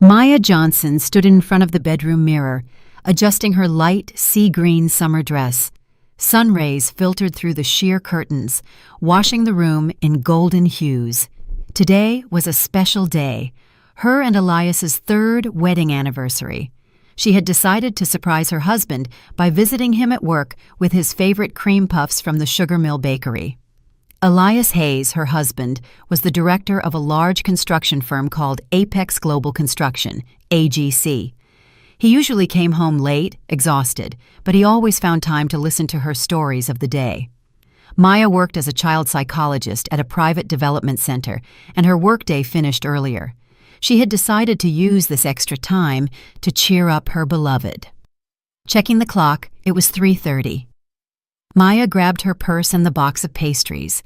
Maya Johnson stood in front of the bedroom mirror, adjusting her light sea-green summer dress. Sun rays filtered through the sheer curtains, washing the room in golden hues. Today was a special day, her and Elias's third wedding anniversary. She had decided to surprise her husband by visiting him at work with his favorite cream puffs from the Sugar Mill Bakery. Elias Hayes, her husband, was the director of a large construction firm called Apex Global Construction, AGC. He usually came home late, exhausted, but he always found time to listen to her stories of the day. Maya worked as a child psychologist at a private development center, and her workday finished earlier. She had decided to use this extra time to cheer up her beloved. Checking the clock, it was 3:30. Maya grabbed her purse and the box of pastries.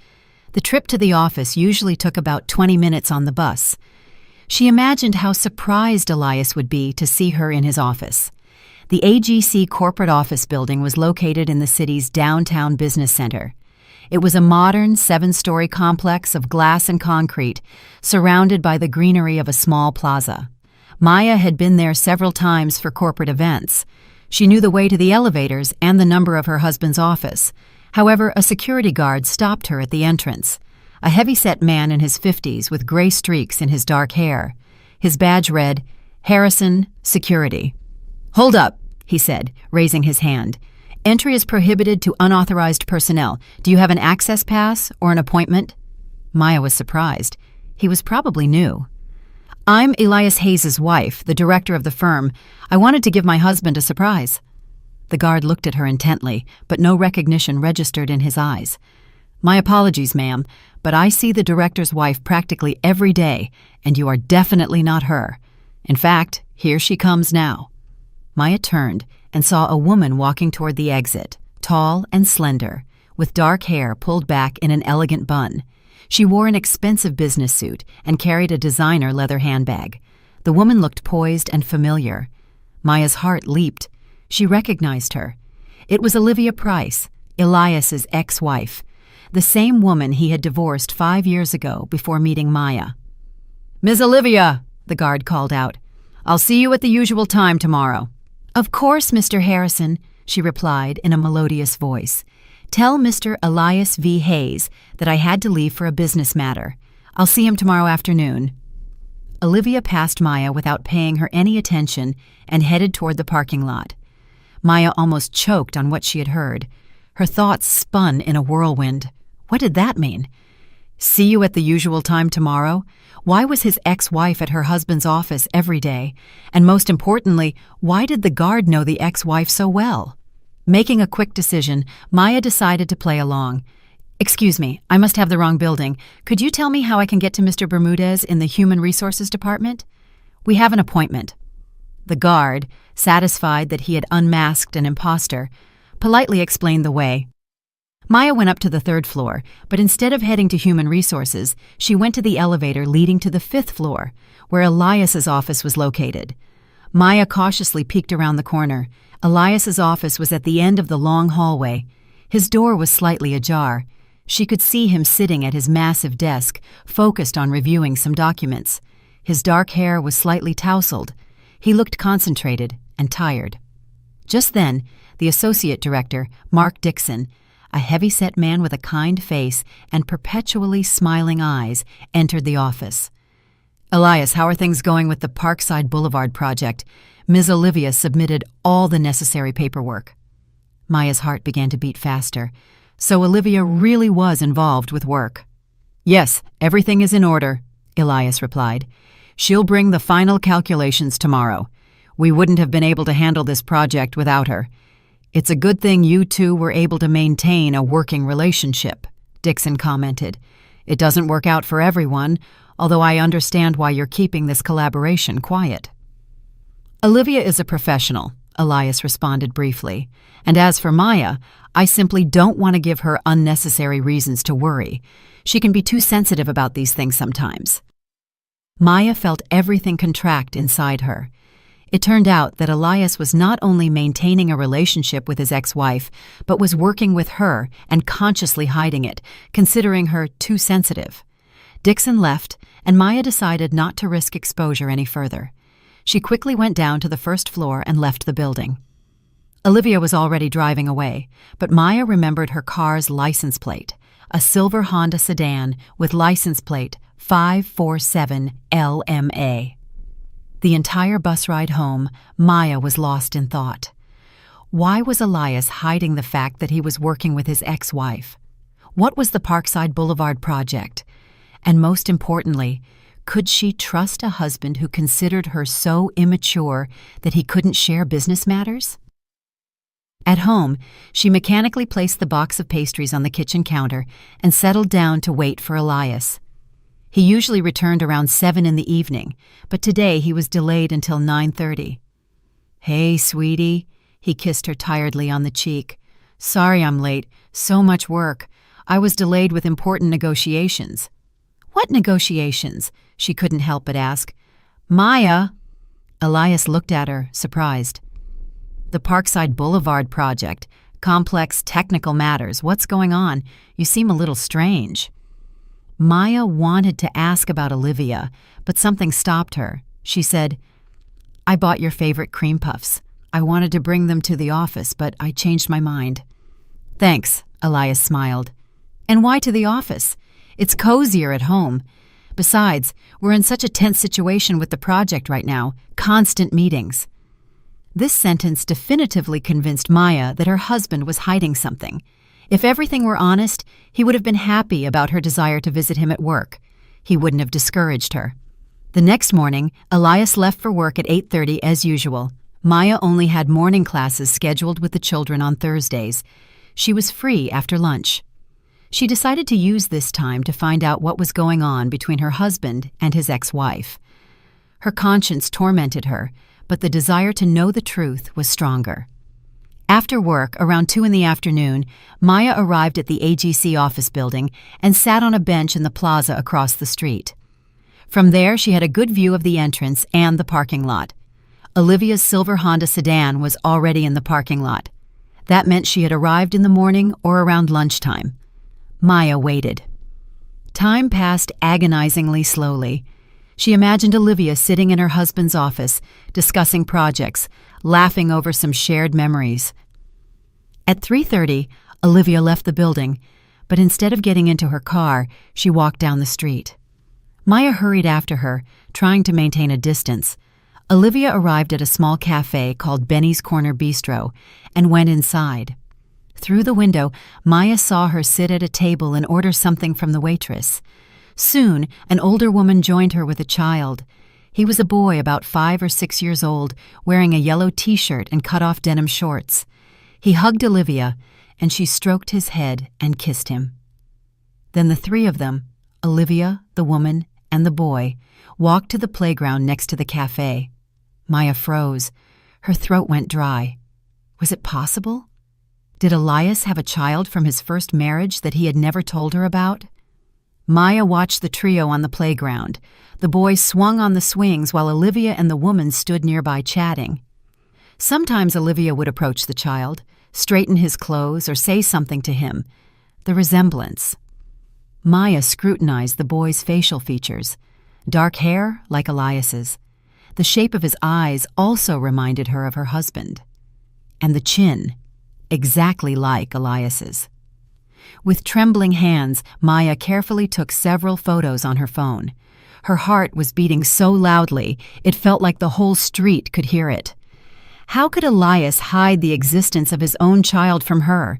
The trip to the office usually took about 20 minutes on the bus. She imagined how surprised Elias would be to see her in his office. The AGC corporate office building was located in the city's downtown business center. It was a modern 7-story complex of glass and concrete, surrounded by the greenery of a small plaza. Maya had been there several times for corporate events. She knew the way to the elevators and the number of her husband's office. However, a security guard stopped her at the entrance. A heavy-set man in his 50s with gray streaks in his dark hair. His badge read, "Harrison, Security." "Hold up," he said, raising his hand. "Entry is prohibited to unauthorized personnel. Do you have an access pass or an appointment?" Maya was surprised. He was probably new. "I'm Elias Hayes' wife, the director of the firm. I wanted to give my husband a surprise." The guard looked at her intently, but no recognition registered in his eyes. "My apologies, ma'am, but I see the director's wife practically every day, and you are definitely not her. In fact, here she comes now." Maya turned and saw a woman walking toward the exit, tall and slender, with dark hair pulled back in an elegant bun. She wore an expensive business suit and carried a designer leather handbag. The woman looked poised and familiar. Maya's heart leaped. She recognized her. It was Olivia Price, Elias's ex-wife, the same woman he had divorced 5 years ago before meeting Maya. "Ms. Olivia," the guard called out, "I'll see you at the usual time tomorrow." "Of course, Mr. Harrison," she replied in a melodious voice. "Tell Mr. Elias V. Hayes that I had to leave for a business matter. I'll see him tomorrow afternoon." Olivia passed Maya without paying her any attention and headed toward the parking lot. Maya almost choked on what she had heard. Her thoughts spun in a whirlwind. What did that mean? See you at the usual time tomorrow? Why was his ex-wife at her husband's office every day? And most importantly, why did the guard know the ex-wife so well? Making a quick decision, Maya decided to play along. "Excuse me, I must have the wrong building. Could you tell me how I can get to Mr. Bermudez in the Human Resources Department? We have an appointment." The guard, satisfied that he had unmasked an imposter, politely explained the way. Maya went up to the 3rd floor, but instead of heading to Human Resources, she went to the elevator leading to the 5th floor, where Elias's office was located. Maya cautiously peeked around the corner. Elias's office was at the end of the long hallway. His door was slightly ajar. She could see him sitting at his massive desk, focused on reviewing some documents. His dark hair was slightly tousled. He looked concentrated and tired. Just then, the associate director, Mark Dixon, a heavy-set man with a kind face and perpetually smiling eyes, entered the office. "Elias, how are things going with the Parkside Boulevard project?" Ms. Olivia submitted all the necessary paperwork. Maya's heart began to beat faster. So Olivia really was involved with work. "Yes, everything is in order," Elias replied. "She'll bring the final calculations tomorrow. We wouldn't have been able to handle this project without her. It's a good thing you two were able to maintain a working relationship," Dixon commented. "It doesn't work out for everyone, although I understand why you're keeping this collaboration quiet." "Olivia is a professional," Elias responded briefly. "And as for Maya, I simply don't want to give her unnecessary reasons to worry. She can be too sensitive about these things sometimes." Maya felt everything contract inside her. It turned out that Elias was not only maintaining a relationship with his ex-wife, but was working with her and consciously hiding it, considering her too sensitive. Dixon left, and Maya decided not to risk exposure any further. She quickly went down to the first floor and left the building. Olivia was already driving away, but Maya remembered her car's license plate, a silver Honda sedan with license plate 547LMA. The entire bus ride home, Maya was lost in thought. Why was Elias hiding the fact that he was working with his ex-wife? What was the Parkside Boulevard project? And most importantly, could she trust a husband who considered her so immature that he couldn't share business matters? At home, she mechanically placed the box of pastries on the kitchen counter and settled down to wait for Elias. He usually returned around 7 in the evening, but today he was delayed until 9:30. "Hey, sweetie," he kissed her tiredly on the cheek. "Sorry I'm late. So much work. I was delayed with important negotiations." "What negotiations?" she couldn't help but ask. "Maya." Elias looked at her, surprised. "The Parkside Boulevard project. Complex technical matters. What's going on? You seem a little strange." Maya wanted to ask about Olivia, but something stopped her. She said, "I bought your favorite cream puffs. I wanted to bring them to the office, but I changed my mind." "Thanks," Elias smiled. "And why to the office? It's cozier at home. Besides, we're in such a tense situation with the project right now, constant meetings." This sentence definitively convinced Maya that her husband was hiding something. If everything were honest, he would have been happy about her desire to visit him at work. He wouldn't have discouraged her. The next morning, Elias left for work at 8:30 as usual. Maya only had morning classes scheduled with the children on Thursdays. She was free after lunch. She decided to use this time to find out what was going on between her husband and his ex-wife. Her conscience tormented her, but the desire to know the truth was stronger. After work, around 2 in the afternoon, Maya arrived at the AGC office building and sat on a bench in the plaza across the street. From there, she had a good view of the entrance and the parking lot. Olivia's silver Honda sedan was already in the parking lot. That meant she had arrived in the morning or around lunchtime. Maya waited. Time passed agonizingly slowly. She imagined Olivia sitting in her husband's office, discussing projects, laughing over some shared memories. At 3:30, Olivia left the building, but instead of getting into her car, she walked down the street. Maya hurried after her, trying to maintain a distance. Olivia arrived at a small cafe called Benny's Corner Bistro and went inside. Through the window, Maya saw her sit at a table and order something from the waitress. Soon, an older woman joined her with a child. He was a boy about 5 or 6 years old, wearing a yellow t-shirt and cut-off denim shorts. He hugged Olivia, and she stroked his head and kissed him. Then the three of them, Olivia, the woman, and the boy, walked to the playground next to the cafe. Maya froze. Her throat went dry. Was it possible? Did Elias have a child from his first marriage that he had never told her about? Maya watched the trio on the playground. The boy swung on the swings while Olivia and the woman stood nearby chatting. Sometimes Olivia would approach the child, straighten his clothes, or say something to him. The resemblance. Maya scrutinized the boy's facial features. Dark hair, like Elias's. The shape of his eyes also reminded her of her husband. And the chin, exactly like Elias's. With trembling hands, Maya carefully took several photos on her phone. Her heart was beating so loudly, it felt like the whole street could hear it. How could Elias hide the existence of his own child from her?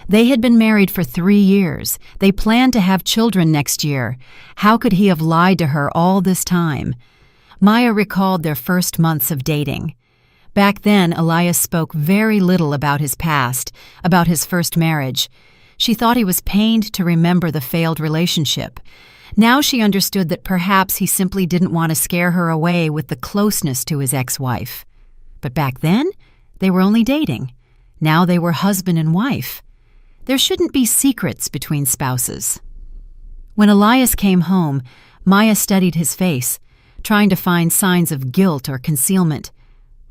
They had been married for 3 years. They planned to have children next year. How could he have lied to her all this time? Maya recalled their first months of dating. Back then, Elias spoke very little about his past, about his first marriage. She thought he was pained to remember the failed relationship. Now she understood that perhaps he simply didn't want to scare her away with the closeness to his ex-wife. But back then, they were only dating. Now they were husband and wife. There shouldn't be secrets between spouses. When Elias came home, Maya studied his face, trying to find signs of guilt or concealment.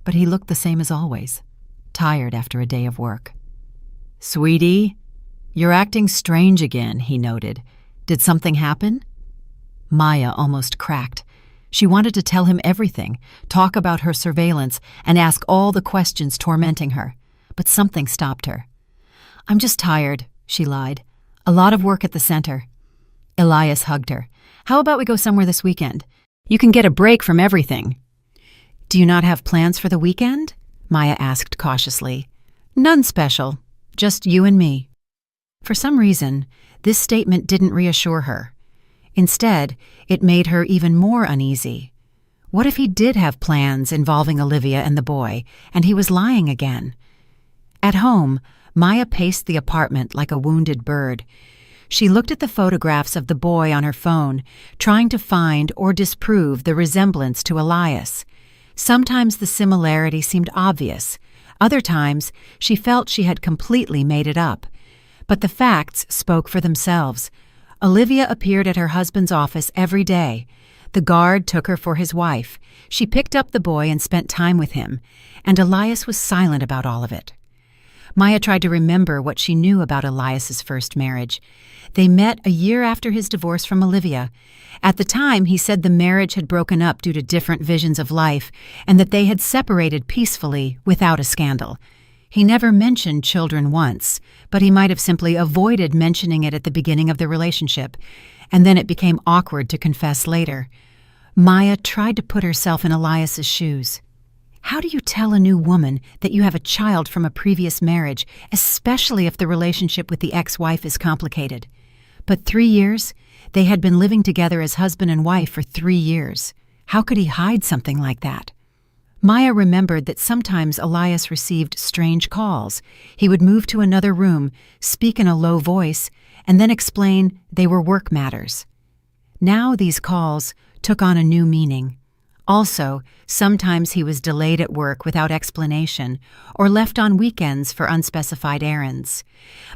But he looked the same as always, tired after a day of work. "Sweetie, you're acting strange again," he noted. "Did something happen?" Maya almost cracked. She wanted to tell him everything, talk about her surveillance, and ask all the questions tormenting her. But something stopped her. "I'm just tired," she lied. "A lot of work at the center." Elias hugged her. "How about we go somewhere this weekend? You can get a break from everything." "Do you not have plans for the weekend?" Maya asked cautiously. "None special. Just you and me." For some reason, this statement didn't reassure her. Instead, it made her even more uneasy. What if he did have plans involving Olivia and the boy, and he was lying again? At home, Maya paced the apartment like a wounded bird. She looked at the photographs of the boy on her phone, trying to find or disprove the resemblance to Elias. Sometimes the similarity seemed obvious. Other times, she felt she had completely made it up. But the facts spoke for themselves. Olivia appeared at her husband's office every day. The guard took her for his wife. She picked up the boy and spent time with him. And Elias was silent about all of it. Maya tried to remember what she knew about Elias's first marriage. They met a year after his divorce from Olivia. At the time, he said the marriage had broken up due to different visions of life and that they had separated peacefully without a scandal. He never mentioned children once, but he might have simply avoided mentioning it at the beginning of the relationship, and then it became awkward to confess later. Maya tried to put herself in Elias's shoes. How do you tell a new woman that you have a child from a previous marriage, especially if the relationship with the ex-wife is complicated? But 3 years? They had been living together as husband and wife for 3 years. How could he hide something like that? Maya remembered that sometimes Elias received strange calls. He would move to another room, speak in a low voice, and then explain they were work matters. Now these calls took on a new meaning. Also, sometimes he was delayed at work without explanation or left on weekends for unspecified errands.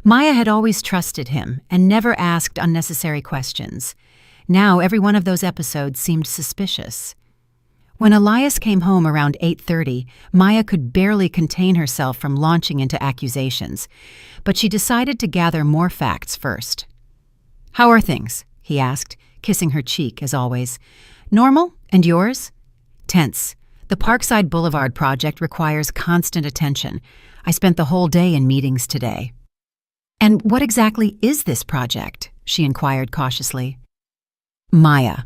Maya had always trusted him and never asked unnecessary questions. Now every one of those episodes seemed suspicious. When Elias came home around 8:30, Maya could barely contain herself from launching into accusations, but she decided to gather more facts first. "How are things?" he asked, kissing her cheek as always. "Normal, and yours?" "Tense. The Parkside Boulevard project requires constant attention. I spent the whole day in meetings today." "And what exactly is this project?" she inquired cautiously. "Maya."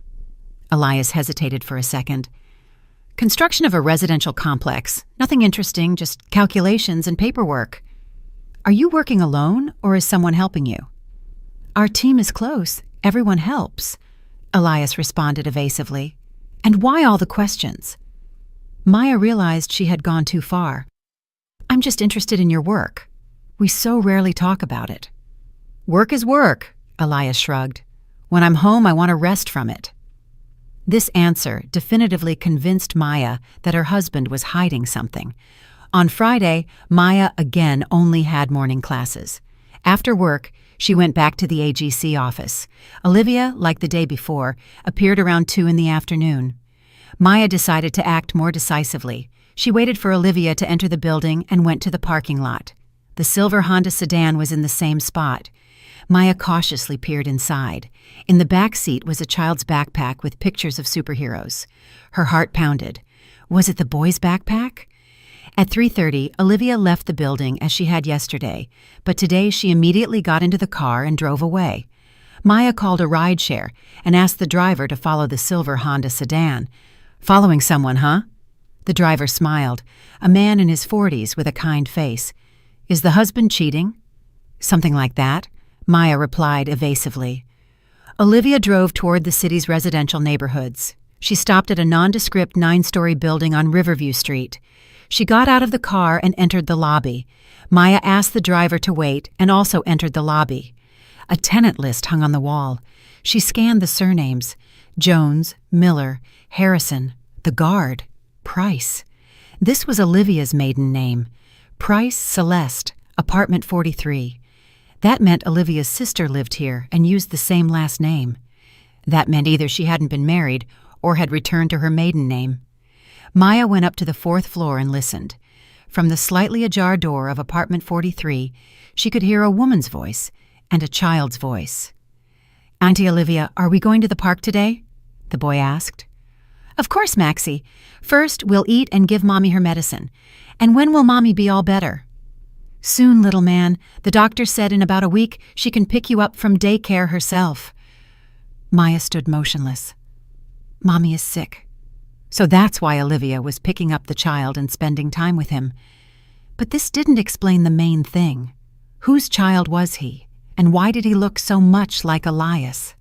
Elias hesitated for a second. "Construction of a residential complex. Nothing interesting, just calculations and paperwork." "Are you working alone, or is someone helping you?" "Our team is close. Everyone helps," Elias responded evasively. "And why all the questions?" Maya realized she had gone too far. "I'm just interested in your work. We so rarely talk about it." "Work is work," Elias shrugged. "When I'm home, I want to rest from it." This answer definitively convinced Maya that her husband was hiding something. On Friday, Maya again only had morning classes. After work, she went back to the AGC office. Olivia, like the day before, appeared around 2 in the afternoon. Maya decided to act more decisively. She waited for Olivia to enter the building and went to the parking lot. The silver Honda sedan was in the same spot. Maya cautiously peered inside. In the back seat was a child's backpack with pictures of superheroes. Her heart pounded. Was it the boy's backpack? At 3:30, Olivia left the building as she had yesterday, but today she immediately got into the car and drove away. Maya called a rideshare and asked the driver to follow the silver Honda sedan. "Following someone, huh?" The driver smiled, a man in his 40s with a kind face. "Is the husband cheating?" "Something like that," Maya replied evasively. Olivia drove toward the city's residential neighborhoods. She stopped at a nondescript 9-story building on Riverview Street. She got out of the car and entered the lobby. Maya asked the driver to wait and also entered the lobby. A tenant list hung on the wall. She scanned the surnames: Jones, Miller, Harrison, the guard, Price. This was Olivia's maiden name. Price Celeste, apartment 43. That meant Olivia's sister lived here and used the same last name. That meant either she hadn't been married or had returned to her maiden name. Maya went up to the 4th floor and listened. From the slightly ajar door of apartment 43, she could hear a woman's voice and a child's voice. "Auntie Olivia, are we going to the park today?" the boy asked. Of course, Maxie. First, we'll eat and give Mommy her medicine. And when will Mommy be all better? Soon, little man. The doctor said in about a week she can pick you up from daycare herself. Maya stood motionless. Mommy is sick. So that's why Olivia was picking up the child and spending time with him. But this didn't explain the main thing. Whose child was he? And why did he look so much like Elias?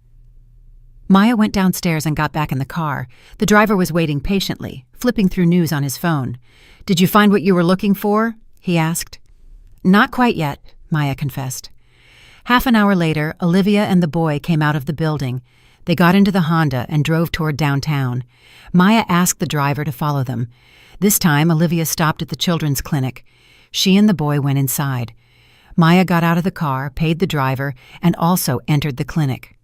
Maya went downstairs and got back in the car. The driver was waiting patiently, flipping through news on his phone. Did you find what you were looking for? He asked. Not quite yet, Maya confessed. Half an hour later, Olivia and the boy came out of the building. They got into the Honda and drove toward downtown. Maya asked the driver to follow them. This time, Olivia stopped at the children's clinic. She and the boy went inside. Maya got out of the car, paid the driver, and also entered the clinic.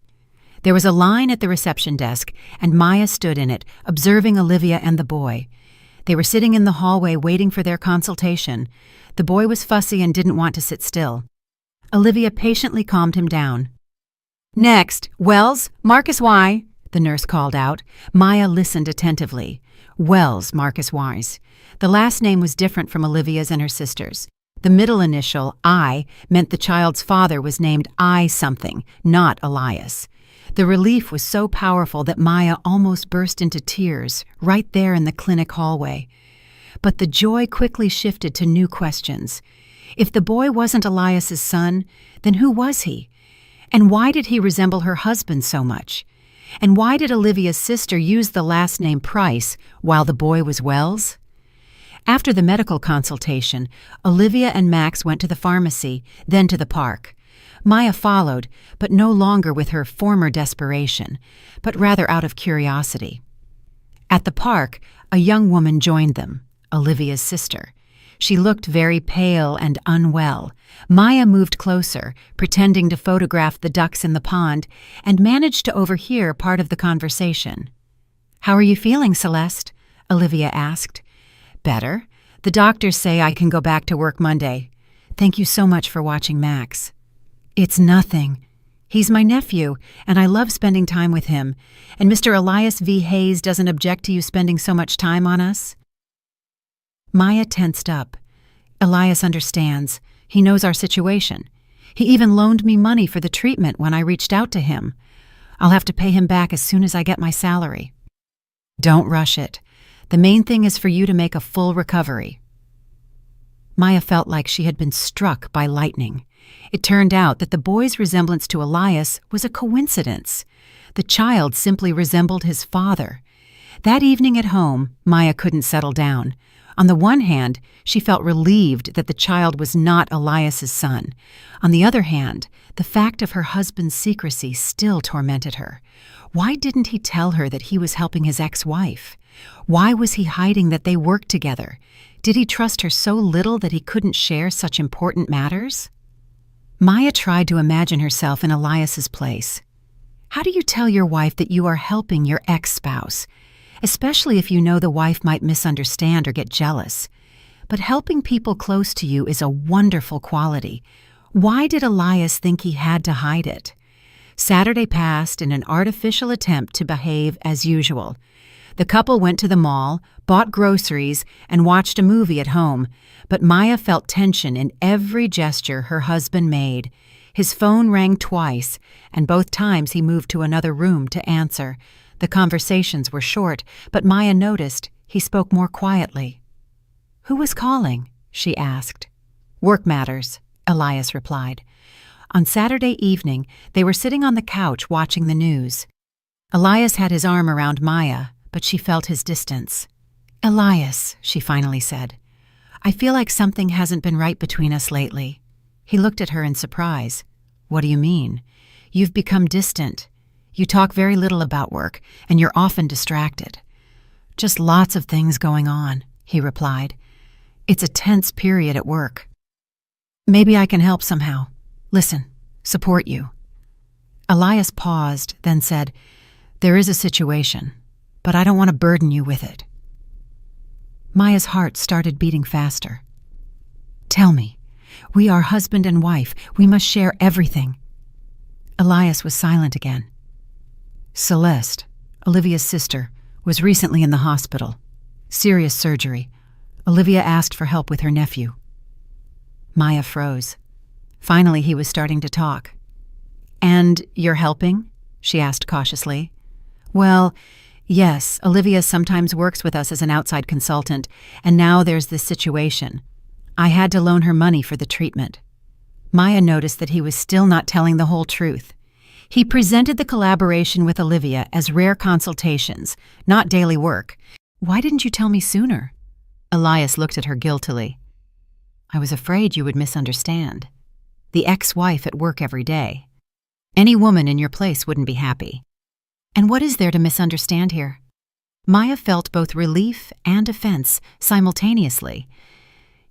There was a line at the reception desk, and Maya stood in it, observing Olivia and the boy. They were sitting in the hallway waiting for their consultation. The boy was fussy and didn't want to sit still. Olivia patiently calmed him down. Next, Wells, Marcus Y., the nurse called out. Maya listened attentively. Wells, Marcus Y's. The last name was different from Olivia's and her sister's. The middle initial, I, meant the child's father was named I something, not Elias. The relief was so powerful that Maya almost burst into tears, right there in the clinic hallway. But the joy quickly shifted to new questions. If the boy wasn't Elias's son, then who was he? And why did he resemble her husband so much? And why did Olivia's sister use the last name Price while the boy was Wells? After the medical consultation, Olivia and Max went to the pharmacy, then to the park. Maya followed, but no longer with her former desperation, but rather out of curiosity. At the park, a young woman joined them, Olivia's sister. She looked very pale and unwell. Maya moved closer, pretending to photograph the ducks in the pond, and managed to overhear part of the conversation. "How are you feeling, Celeste?" Olivia asked. "Better. The doctors say I can go back to work Monday. Thank you so much for watching Max." "It's nothing. He's my nephew, and I love spending time with him. And Mr. Elias V. Hayes doesn't object to you spending so much time on us?" Maya tensed up. "Elias understands. He knows our situation. He even loaned me money for the treatment when I reached out to him. I'll have to pay him back as soon as I get my salary." "Don't rush it. The main thing is for you to make a full recovery." Maya felt like she had been struck by lightning. It turned out that the boy's resemblance to Elias was a coincidence. The child simply resembled his father. That evening at home, Maya couldn't settle down. On the one hand, she felt relieved that the child was not Elias's son. On the other hand, the fact of her husband's secrecy still tormented her. Why didn't he tell her that he was helping his ex-wife? Why was he hiding that they worked together? Did he trust her so little that he couldn't share such important matters? Maya tried to imagine herself in Elias's place. How do you tell your wife that you are helping your ex-spouse? Especially if you know the wife might misunderstand or get jealous. But helping people close to you is a wonderful quality. Why did Elias think he had to hide it? Saturday passed in an artificial attempt to behave as usual. The couple went to the mall, bought groceries, and watched a movie at home, but Maya felt tension in every gesture her husband made. His phone rang twice, and both times he moved to another room to answer. The conversations were short, but Maya noticed he spoke more quietly. "Who was calling?" she asked. "Work matters," Elias replied. On Saturday evening, they were sitting on the couch watching the news. Elias had his arm around Maya, but she felt his distance. "Elias," she finally said, "I feel like something hasn't been right between us lately." He looked at her in surprise. "What do you mean? You've become distant. You talk very little about work, and you're often distracted." "Just lots of things going on," he replied. "It's a tense period at work." "Maybe I can help somehow. Listen, support you." Elias paused, then said, "There is a situation, but I don't want to burden you with it." Maya's heart started beating faster. "Tell me. We are husband and wife. We must share everything." Elias was silent again. "Celeste, Olivia's sister, Was recently in the hospital. Serious surgery. Olivia asked for help with her nephew. Maya froze. Finally, he was starting to talk. "And you're helping?" she asked cautiously. "Well, yes, Olivia sometimes works with us as an outside consultant, and now there's this situation. I had to loan her money for the treatment." Maya noticed that he was still not telling the whole truth. He presented the collaboration with Olivia as rare consultations, not daily work. "Why didn't you tell me sooner?" Elias looked at her guiltily. "I was afraid you would misunderstand. The ex-wife at work every day. Any woman in your place wouldn't be happy. And what is there to misunderstand here?" Maya felt both relief and offense simultaneously.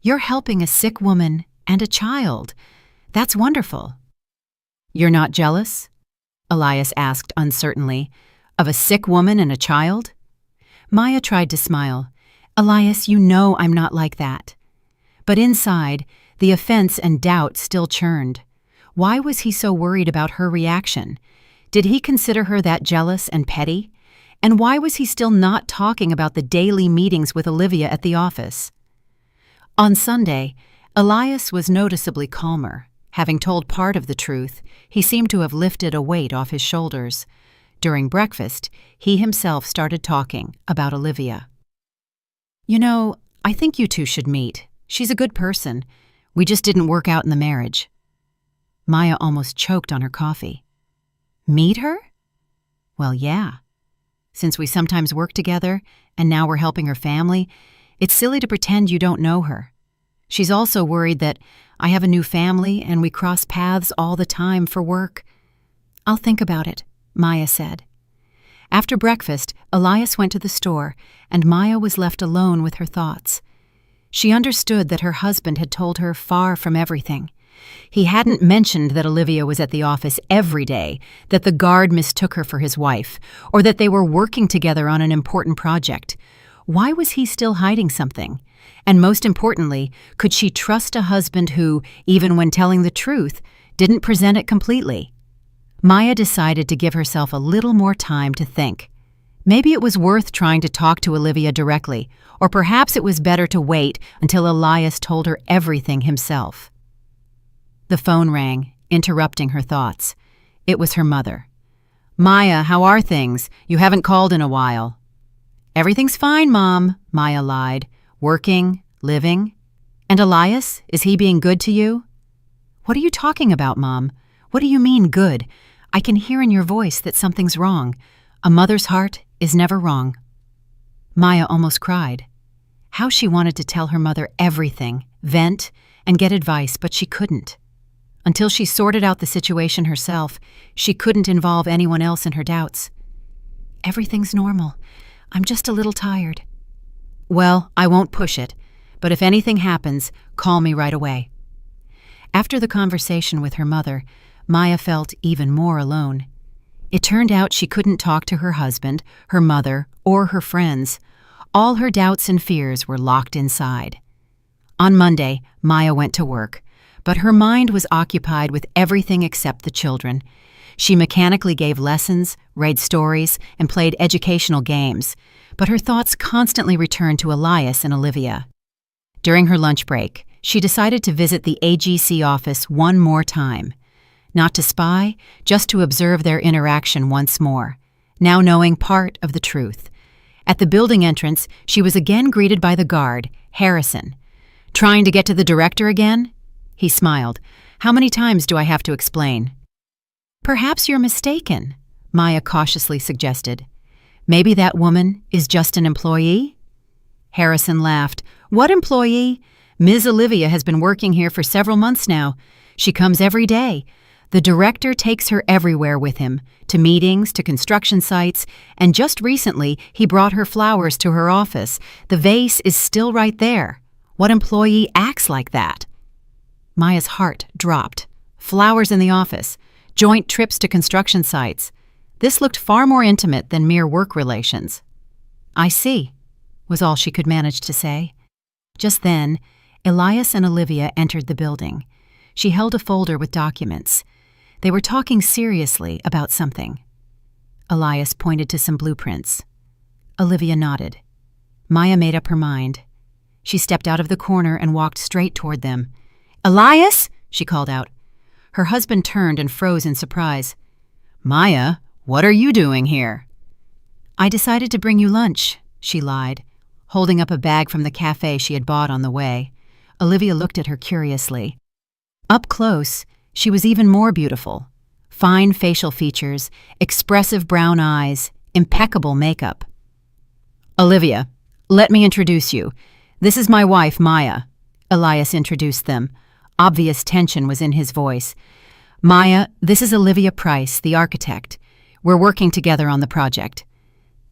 "You're helping a sick woman and a child. That's wonderful." "You're not jealous?" Elias asked uncertainly. "Of a sick woman and a child?" Maya tried to smile. "Elias, you know I'm not like that." But inside, the offense and doubt still churned. Why was he so worried about her reaction? Did he consider her that jealous and petty? And why was he still not talking about the daily meetings with Olivia at the office? On Sunday, Elias was noticeably calmer. Having told part of the truth, he seemed to have lifted a weight off his shoulders. During breakfast, he himself started talking about Olivia. "You know, I think you two should meet. She's a good person. We just didn't work out in the marriage." Maya almost choked on her coffee. "Meet her?" "Well, yeah. Since we sometimes work together, and now we're helping her family, it's silly to pretend you don't know her. She's also worried that I have a new family and we cross paths all the time for work." "I'll think about it," Maya said. After breakfast, Elias went to the store, and Maya was left alone with her thoughts. She understood that her husband had told her far from everything. He hadn't mentioned that Olivia was at the office every day, that the guard mistook her for his wife, or that they were working together on an important project. Why was he still hiding something? And most importantly, could she trust a husband who, even when telling the truth, didn't present it completely? Maya decided to give herself a little more time to think. Maybe it was worth trying to talk to Olivia directly, or perhaps it was better to wait until Elias told her everything himself. The phone rang, interrupting her thoughts. It was her mother. "Maya, how are things? You haven't called in a while." "Everything's fine, Mom," Maya lied. "Working, living. And Elias, is he being good to you?" "What are you talking about, Mom? What do you mean, good? I can hear in your voice that something's wrong. A mother's heart is never wrong." Maya almost cried. How she wanted to tell her mother everything, vent, and get advice, but she couldn't. Until she sorted out the situation herself, she couldn't involve anyone else in her doubts. "Everything's normal. I'm just a little tired." "Well, I won't push it, but if anything happens, call me right away." After the conversation with her mother, Maya felt even more alone. It turned out she couldn't talk to her husband, her mother, or her friends. All her doubts and fears were locked inside. On Monday, Maya went to work, but her mind was occupied with everything except the children. She mechanically gave lessons, read stories, and played educational games, but her thoughts constantly returned to Elias and Olivia. During her lunch break, she decided to visit the AGC office one more time. Not to spy, just to observe their interaction once more, now knowing part of the truth. At the building entrance, she was again greeted by the guard, Harrison. "Trying to get to the director again?" He smiled. "How many times do I have to explain?" "Perhaps you're mistaken," Maya cautiously suggested. "Maybe that woman is just an employee?" Harrison laughed. "What employee? Ms. Olivia has been working here for several months now. She comes every day. The director takes her everywhere with him, to meetings, to construction sites, and just recently he brought her flowers to her office. The vase is still right there. What employee acts like that?" Maya's heart dropped. Flowers in the office, joint trips to construction sites. This looked far more intimate than mere work relations. "I see," was all she could manage to say. Just then, Elias and Olivia entered the building. She held a folder with documents. They were talking seriously about something. Elias pointed to some blueprints. Olivia nodded. Maya made up her mind. She stepped out of the corner and walked straight toward them. "Elias!" she called out. Her husband turned and froze in surprise. "Maya, what are you doing here?" "I decided to bring you lunch," she lied, holding up a bag from the cafe she had bought on the way. Olivia looked at her curiously. Up close, she was even more beautiful. Fine facial features, expressive brown eyes, impeccable makeup. "Olivia, let me introduce you. This is my wife, Maya." Elias introduced them. Obvious tension was in his voice. "Maya, this is Olivia Price, the architect. We're working together on the project."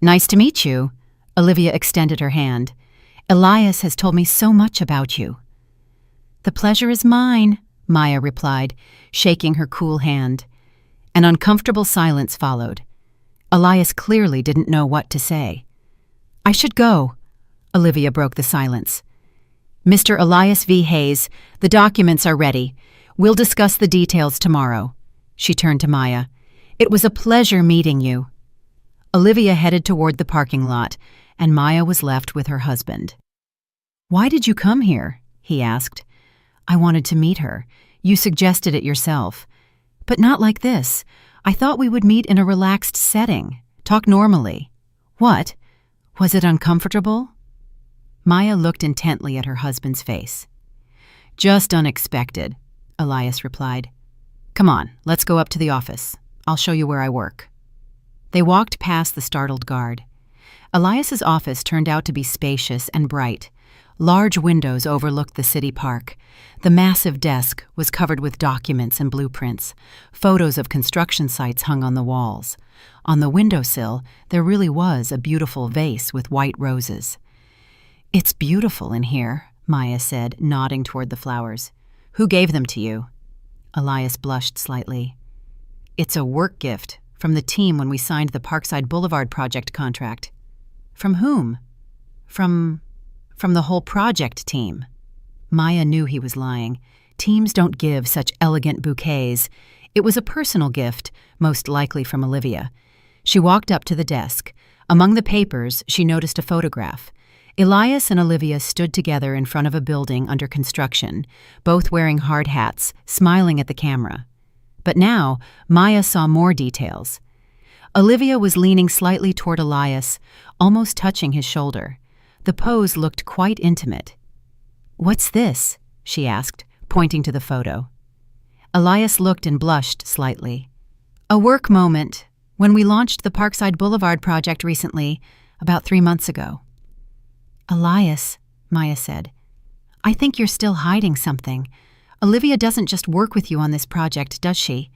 "Nice to meet you." Olivia extended her hand. "Elias has told me so much about you." "The pleasure is mine," Maya replied, shaking her cool hand. An uncomfortable silence followed. Elias clearly didn't know what to say. "I should go," Olivia broke the silence. "Mr. Elias V. Hayes, the documents are ready. We'll discuss the details tomorrow." She turned to Maya. "It was a pleasure meeting you." Olivia headed toward the parking lot, and Maya was left with her husband. "Why did you come here?" he asked. "I wanted to meet her. You suggested it yourself. But not like this. I thought we would meet in a relaxed setting, talk normally." "What? Was it uncomfortable?" Maya looked intently at her husband's face. "Just unexpected," Elias replied. "Come on, let's go up to the office. I'll show you where I work." They walked past the startled guard. Elias's office turned out to be spacious and bright. Large windows overlooked the city park. The massive desk was covered with documents and blueprints. Photos of construction sites hung on the walls. On the windowsill, there really was a beautiful vase with white roses. "It's beautiful in here," Maya said, nodding toward the flowers. "Who gave them to you?" Elias blushed slightly. "It's a work gift from the team when we signed the Parkside Boulevard project contract." "From whom?" From the whole project team." Maya knew he was lying. Teams don't give such elegant bouquets. It was a personal gift, most likely from Olivia. She walked up to the desk. Among the papers, she noticed a photograph. Elias and Olivia stood together in front of a building under construction, both wearing hard hats, smiling at the camera. But now, Maya saw more details. Olivia was leaning slightly toward Elias, almost touching his shoulder. The pose looked quite intimate. "What's this?" she asked, pointing to the photo. Elias looked and blushed slightly. "A work moment, when we launched the Parkside Boulevard project recently, about 3 months ago." "Elias," Maya said, "I think you're still hiding something. Olivia doesn't just work with you on this project, does she?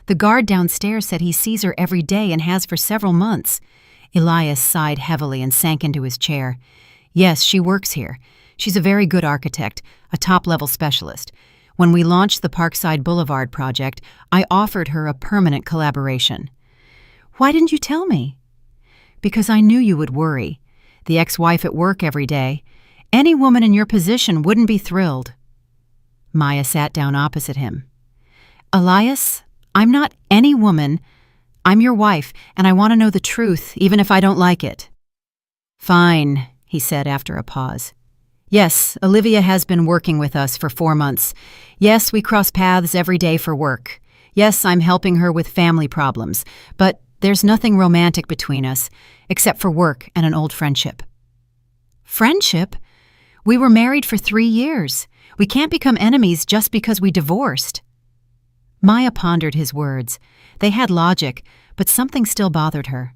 The guard downstairs said he sees her every day and has for several months." Elias sighed heavily and sank into his chair. "Yes, she works here. She's a very good architect, a top-level specialist. When we launched the Parkside Boulevard project, I offered her a permanent collaboration." "Why didn't you tell me?" "Because I knew you would worry. The ex-wife at work every day. Any woman in your position wouldn't be thrilled." Maya sat down opposite him. "Elias, I'm not any woman. I'm your wife, and I want to know the truth, even if I don't like it." "Fine," he said after a pause. "Yes, Olivia has been working with us for 4 months. Yes, we cross paths every day for work. Yes, I'm helping her with family problems. But there's nothing romantic between us, except for work and an old friendship." "Friendship? We were married for 3 years. We can't become enemies just because we divorced." Maya pondered his words. They had logic, but something still bothered her.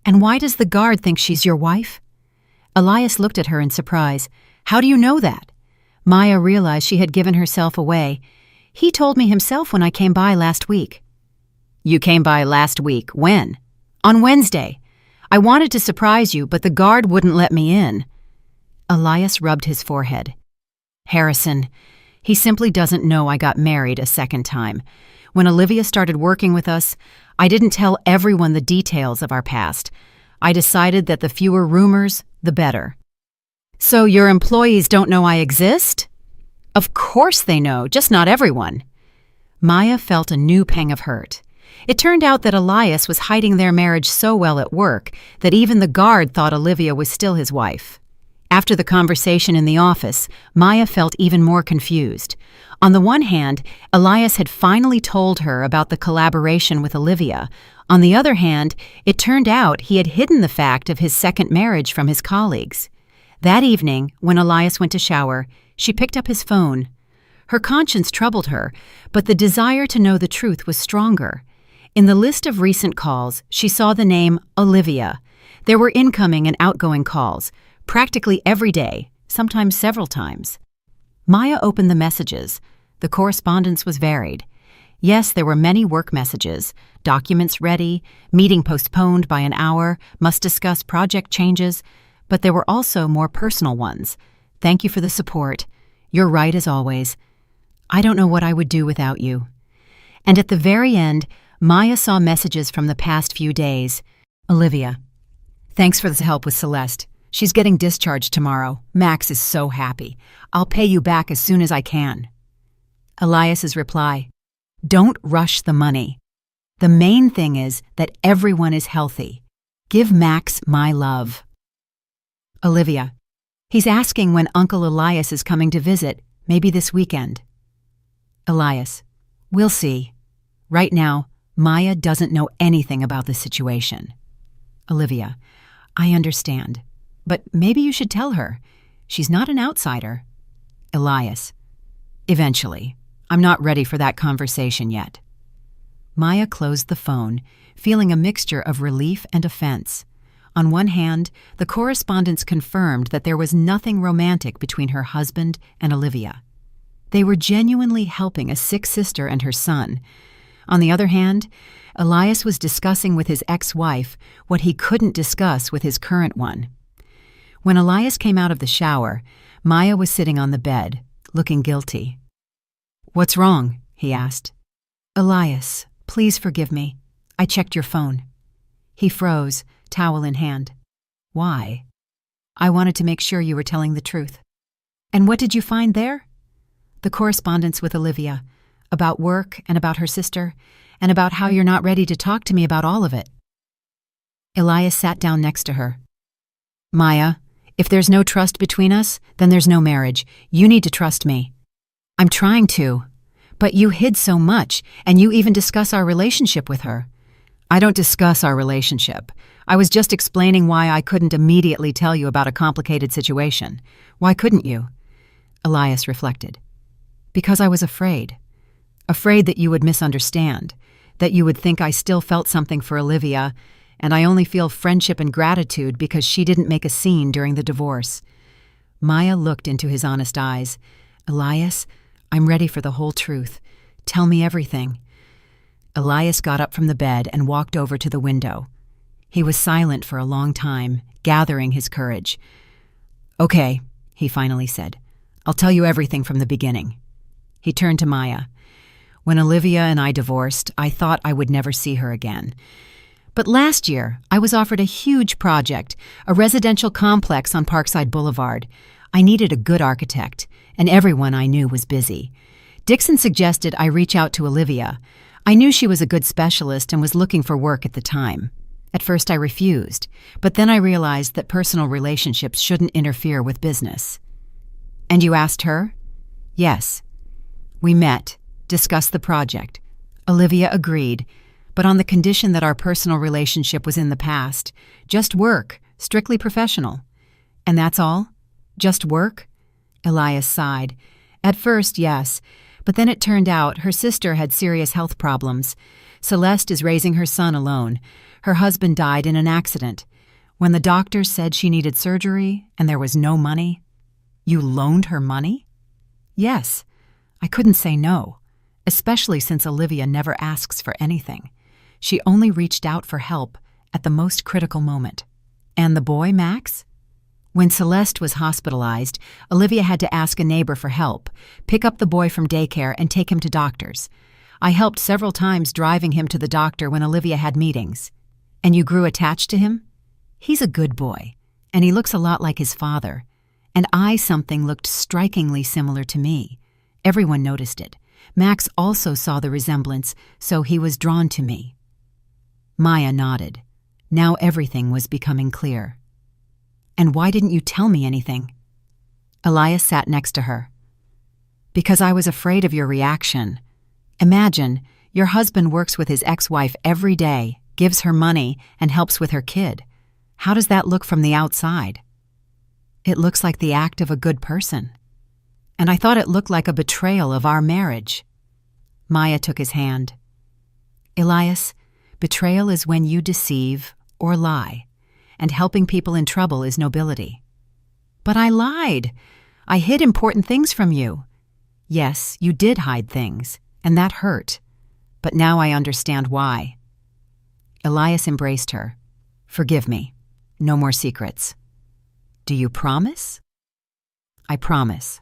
"And why does the guard think she's your wife?" Elias looked at her in surprise. "How do you know that?" Maya realized she had given herself away. "He told me himself when I came by last week." "You came by last week. When?" "On Wednesday. I wanted to surprise you, but the guard wouldn't let me in." Elias rubbed his forehead. "Harrison, he simply doesn't know I got married a second time. When Olivia started working with us, I didn't tell everyone the details of our past. I decided that the fewer rumors, the better." "So your employees don't know I exist?" "Of course they know, just not everyone." Maya felt a new pang of hurt. It turned out that Elias was hiding their marriage so well at work that even the guard thought Olivia was still his wife. After the conversation in the office, Maya felt even more confused. On the one hand, Elias had finally told her about the collaboration with Olivia. On the other hand, it turned out he had hidden the fact of his second marriage from his colleagues. That evening, when Elias went to shower, she picked up his phone. Her conscience troubled her, but the desire to know the truth was stronger. In the list of recent calls, she saw the name Olivia. There were incoming and outgoing calls, practically every day, sometimes several times. Maya opened the messages. The correspondence was varied. Yes, there were many work messages, documents ready, meeting postponed by an hour, must discuss project changes, but there were also more personal ones. Thank you for the support. You're right as always. I don't know what I would do without you. And at the very end, Maya saw messages from the past few days. Olivia, thanks for the help with Celeste. She's getting discharged tomorrow. Max is so happy. I'll pay you back as soon as I can. Elias's reply, don't rush the money. The main thing is that everyone is healthy. Give Max my love. Olivia, he's asking when Uncle Elias is coming to visit, maybe this weekend. Elias, we'll see. Right now, Maya doesn't know anything about the situation. Olivia, I understand, but maybe you should tell her. She's not an outsider. Elias, eventually. I'm not ready for that conversation yet. Maya closed the phone, feeling a mixture of relief and offense. On one hand, the correspondence confirmed that there was nothing romantic between her husband and Olivia. They were genuinely helping a sick sister and her son. On the other hand, Elias was discussing with his ex-wife what he couldn't discuss with his current one. When Elias came out of the shower, Maya was sitting on the bed, looking guilty. What's wrong? He asked. Elias, please forgive me. I checked your phone. He froze, towel in hand. Why? I wanted to make sure you were telling the truth. And what did you find there? The correspondence with Olivia, about work and about her sister, and about how you're not ready to talk to me about all of it. Elias sat down next to her. Maya, if there's no trust between us, then there's no marriage. You need to trust me. I'm trying to, but you hid so much, and you even discuss our relationship with her. I don't discuss our relationship. I was just explaining why I couldn't immediately tell you about a complicated situation. Why couldn't you? Elias reflected. Because I was afraid. Afraid that you would misunderstand, that you would think I still felt something for Olivia, and I only feel friendship and gratitude because she didn't make a scene during the divorce. Maya looked into his honest eyes. Elias, I'm ready for the whole truth. Tell me everything. Elias got up from the bed and walked over to the window. He was silent for a long time, gathering his courage. Okay, he finally said. I'll tell you everything from the beginning. He turned to Maya. When Olivia and I divorced, I thought I would never see her again. But last year, I was offered a huge project, a residential complex on Parkside Boulevard. I needed a good architect, and everyone I knew was busy. Dixon suggested I reach out to Olivia. I knew she was a good specialist and was looking for work at the time. At first I refused, but then I realized that personal relationships shouldn't interfere with business. And you asked her? Yes. We met, discussed the project. Olivia agreed, but on the condition that our personal relationship was in the past. Just work, strictly professional. And that's all? Just work? Elias sighed. At first, yes, but then it turned out her sister had serious health problems. Celeste is raising her son alone. Her husband died in an accident. When the doctors said she needed surgery and there was no money. You loaned her money? Yes. I couldn't say no, especially since Olivia never asks for anything. She only reached out for help at the most critical moment. And the boy, Max? When Celeste was hospitalized, Olivia had to ask a neighbor for help, pick up the boy from daycare and take him to doctors. I helped several times driving him to the doctor when Olivia had meetings. And you grew attached to him? He's a good boy, and he looks a lot like his father. And something looked strikingly similar to me. Everyone noticed it. Max also saw the resemblance, so he was drawn to me. Maya nodded. Now everything was becoming clear. And why didn't you tell me anything? Elias sat next to her. Because I was afraid of your reaction. Imagine, your husband works with his ex-wife every day, gives her money, and helps with her kid. How does that look from the outside? It looks like the act of a good person. And I thought it looked like a betrayal of our marriage. Maya took his hand. Elias, betrayal is when you deceive or lie, and helping people in trouble is nobility. But I lied. I hid important things from you. Yes, you did hide things, and that hurt. But now I understand why. Elias embraced her. Forgive me. No more secrets. Do you promise? I promise.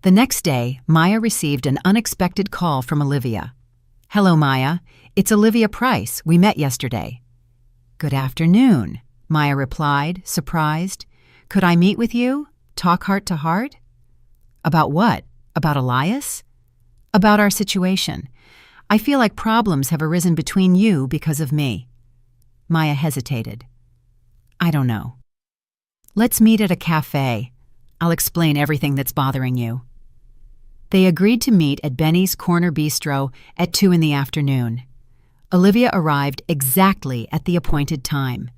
The next day, Maya received an unexpected call from Olivia. Hello, Maya. It's Olivia Price. We met yesterday. Good afternoon, Maya replied, surprised. Could I meet with you? Talk heart to heart? About what? About Elias? About our situation. I feel like problems have arisen between you because of me. Maya hesitated. I don't know. Let's meet at a cafe. I'll explain everything that's bothering you. They agreed to meet at Benny's Corner Bistro at 2 p.m. Olivia arrived exactly at the appointed time.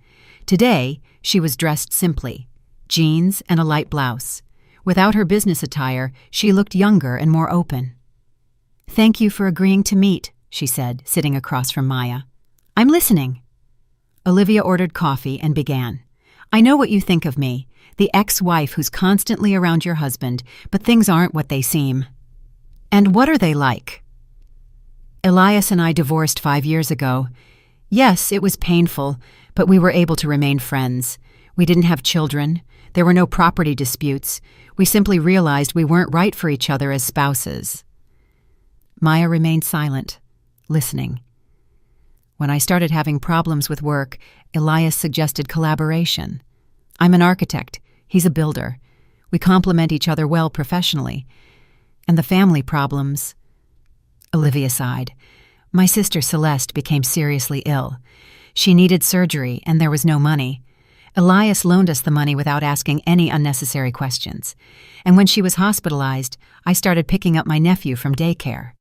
Today, she was dressed simply, jeans and a light blouse. Without her business attire, she looked younger and more open. Thank you for agreeing to meet, she said, sitting across from Maya. I'm listening. Olivia ordered coffee and began. I know what you think of me, the ex-wife who's constantly around your husband, but things aren't what they seem. And what are they like? Elias and I divorced 5 years ago. Yes, it was painful, but we were able to remain friends. We didn't have children. There were no property disputes. We simply realized we weren't right for each other as spouses. Maya remained silent, listening. When I started having problems with work, Elias suggested collaboration. I'm an architect. He's a builder. We complement each other well professionally. And the family problems... Olivia sighed. My sister Celeste became seriously ill. She needed surgery, and there was no money. Elias loaned us the money without asking any unnecessary questions. And when she was hospitalized, I started picking up my nephew from daycare.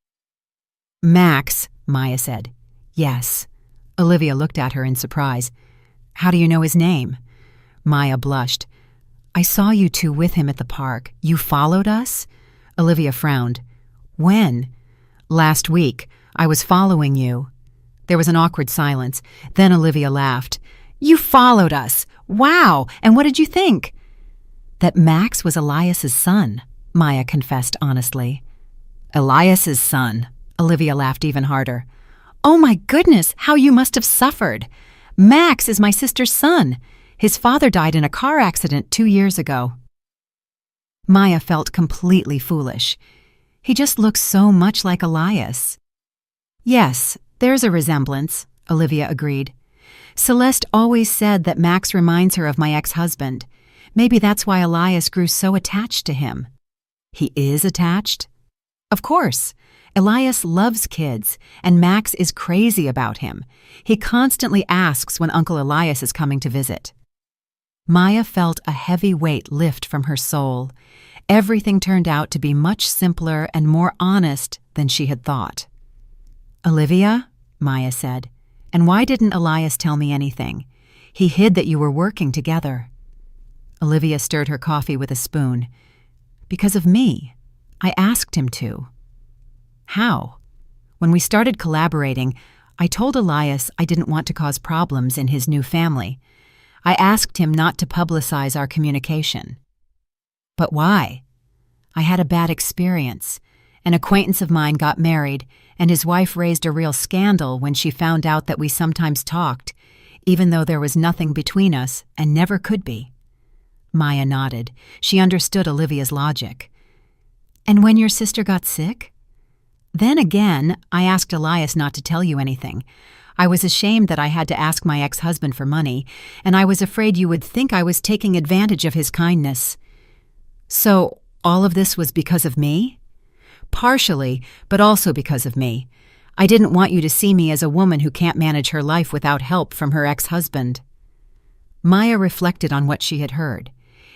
Max, Maya said. Yes. Olivia looked at her in surprise. How do you know his name? Maya blushed. I saw you two with him at the park. You followed us? Olivia frowned. When? Last week. I was following you. There was an awkward silence. Then Olivia laughed. You followed us. Wow! And what did you think? That Max was Elias's son, Maya confessed honestly. Elias's son. Olivia laughed even harder. Oh my goodness, how you must have suffered. Max is my sister's son. His father died in a car accident 2 years ago. Maya felt completely foolish. He just looks so much like Elias. Yes, there's a resemblance, Olivia agreed. Celeste always said that Max reminds her of my ex-husband. Maybe that's why Elias grew so attached to him. He is attached? Of course. Elias loves kids, and Max is crazy about him. He constantly asks when Uncle Elias is coming to visit. Maya felt a heavy weight lift from her soul. Everything turned out to be much simpler and more honest than she had thought. Olivia, Maya said, and why didn't Elias tell me anything? He hid that you were working together. Olivia stirred her coffee with a spoon. Because of me. I asked him to. How? When we started collaborating, I told Elias I didn't want to cause problems in his new family. I asked him not to publicize our communication. But why? I had a bad experience. An acquaintance of mine got married, and his wife raised a real scandal when she found out that we sometimes talked, even though there was nothing between us and never could be. Maya nodded. She understood Olivia's logic. And when your sister got sick? Then again, I asked Elias not to tell you anything. I was ashamed that I had to ask my ex-husband for money, and I was afraid you would think I was taking advantage of his kindness. So, all of this was because of me? Partially, but also because of me. I didn't want you to see me as a woman who can't manage her life without help from her ex-husband." Maya reflected on what she had heard.